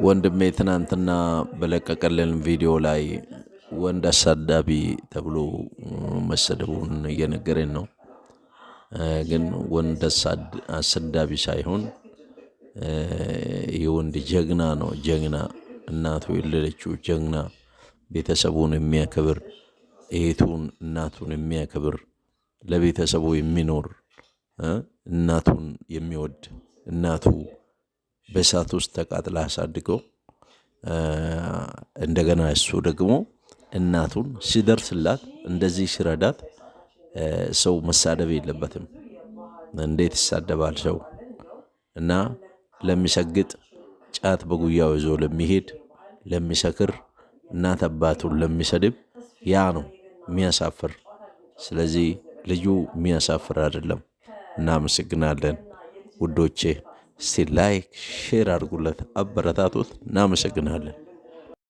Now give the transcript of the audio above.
ወንድሜ ትናንትና በለቀቀልን ቪዲዮ ላይ ወንድ አሳዳቢ ተብሎ መሰደቡን እየነገረን ነው። ግን ወንድ አሰዳቢ ሳይሆን የወንድ ጀግና ነው። ጀግና እናቱ የወለደችው ጀግና፣ ቤተሰቡን የሚያከብር፣ እህቱን እናቱን የሚያከብር፣ ለቤተሰቡ የሚኖር፣ እናቱን የሚወድ፣ እናቱ በእሳት ውስጥ ተቃጥላ አሳድገው እንደገና እሱ ደግሞ እናቱን ሲደርስላት እንደዚህ ሲረዳት ሰው መሳደብ የለበትም። እንዴት ይሳደባል ሰው? እና ለሚሰግጥ፣ ጫት በጉያው ይዞ ለሚሄድ፣ ለሚሰክር፣ እናት አባቱን ለሚሰድብ ያ ነው የሚያሳፍር። ስለዚህ ልጁ የሚያሳፍር አይደለም። እናመሰግናለን ውዶቼ። እስቲ ላይክ ሼር አድርጉለት፣ አበረታቱት። እናመሰግናለን።